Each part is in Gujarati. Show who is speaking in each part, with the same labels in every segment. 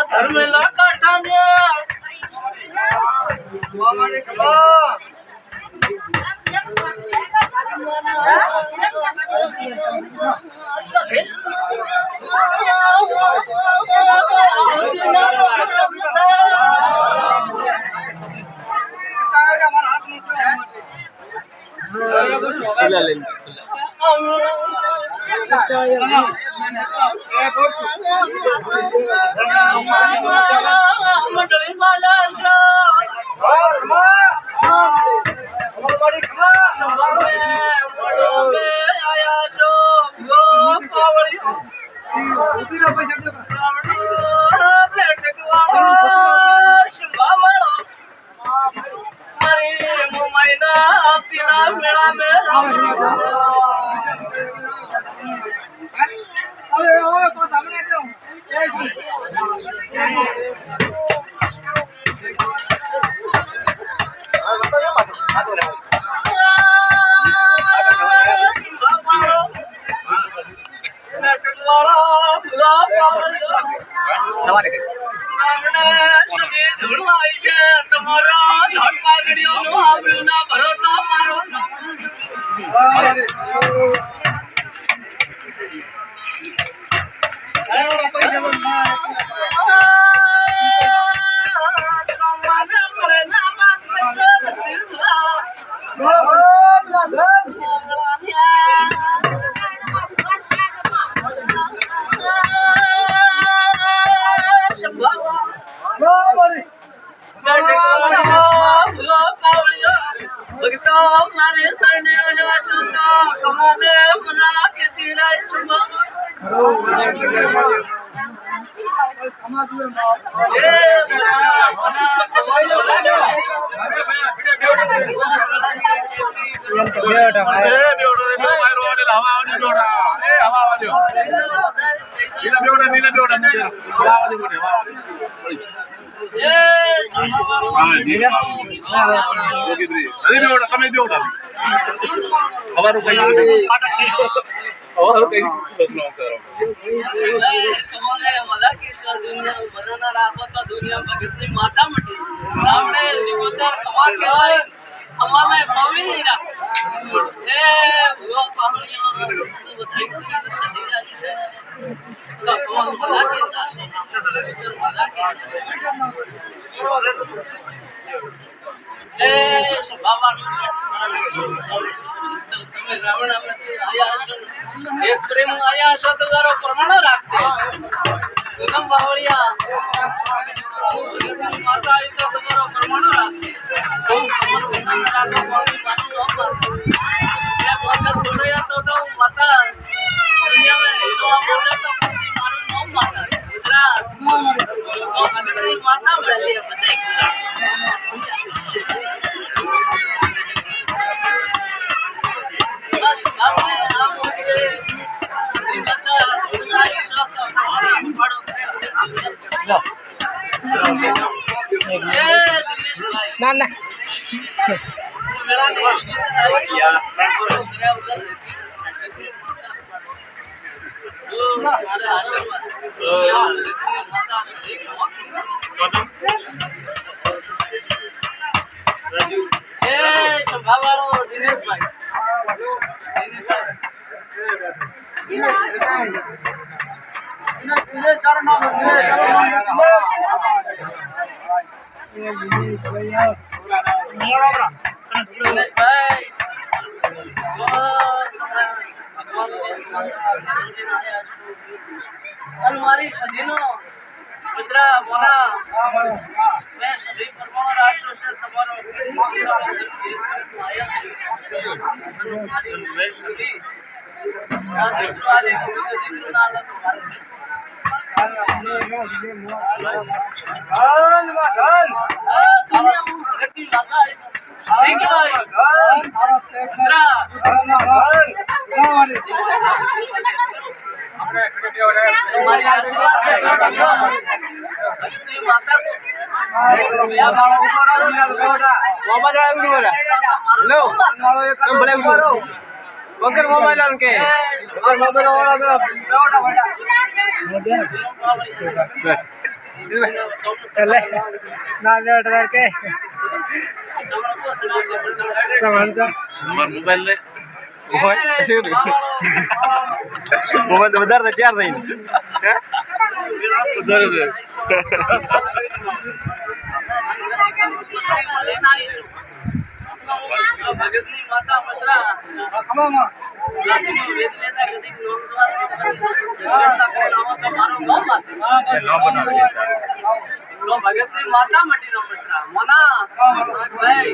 Speaker 1: ધર્મેલા કાઠાને માતા મટી આપણે શિકોતર કમાર કહેવાય અમારે પવિત્ર એ ભૂવા પાહણિયા એ સ્વભાવવાનું તમે રાવણામાંથી આયા છો ને? એક પ્રેમ આયા છો તો તારો પ્રમાણ રાખજે. ગગમ બાવળિયા જગતની માતા આવી તો તમારો પ્રમાણ રાખજે. તમારું વિધાન રાખો કોની માનું ન માનતો. ત્યાં વગર જોડાયા તો હું માતા દુનિયામાં હીરો આપો તો કોની મારું ન માતા. ગુજરાત તો જગતની માતા બની.
Speaker 2: ના ના
Speaker 1: સંભાળો દિનેશભાઈ. મારી સદીનો ગુજરા મોના મેં સદી પરમાણુ રાષ્ટ્ર છે તમારો
Speaker 2: વગર મોબાઈલ કે
Speaker 3: મોબાઈલ લે મોબાઈલ તો વધારે ચાર થઈ
Speaker 1: ભગતની માતા મસરા ભગતની માતા મટી નો મસરા મોના ભાઈ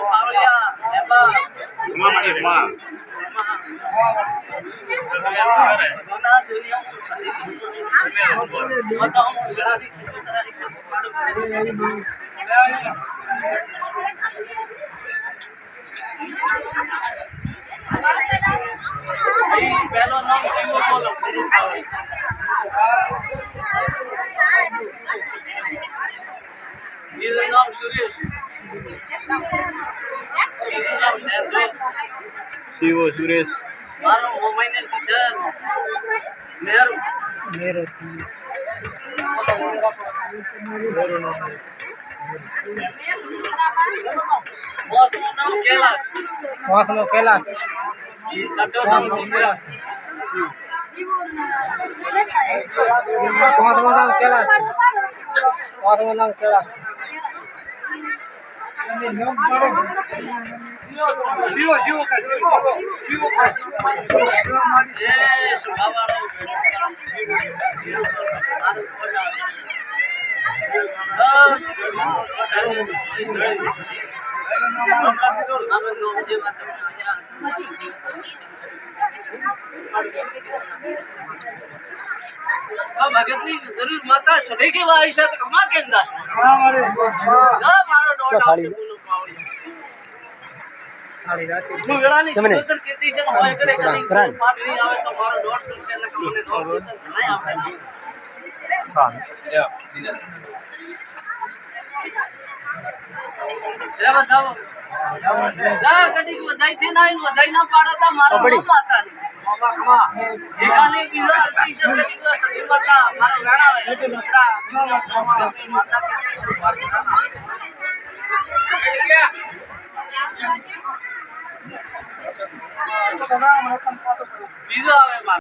Speaker 1: પાવળિયા એબા મોના પહેલો નામ શિવો બોલો. બીજું નામ સુરેશ. બીજું નામ શેદ્રેશ.
Speaker 3: શિવો સુરેશ
Speaker 1: મારો મોબાઈલ દીધા મેરું
Speaker 2: મોસમો કૈલાસ મોસમો નામ કૈલાસ મોસમો નામ કૈલાસ
Speaker 3: શિવો શિવો કર શિવો શિવો કર
Speaker 1: ભગતની જરૂર માતા સદે કેવા આવી છે તો કમા કેંદા મારો
Speaker 2: ખાલી
Speaker 1: હું વેળાની સુગંધ કેતી છે હોય કરે કદી પાછી આવે તો મારો દોડ છે ને કમને દોડ નહીં આવે. છે બતાવો જા કદી વધાઈ થી ના વધાઈ ના પાડતા મારો નામ માતા ને એકાને બીજો અલ્પી છે કદી સદી માતા મારો વેણાવે દૂસરા માતા બીજો આવે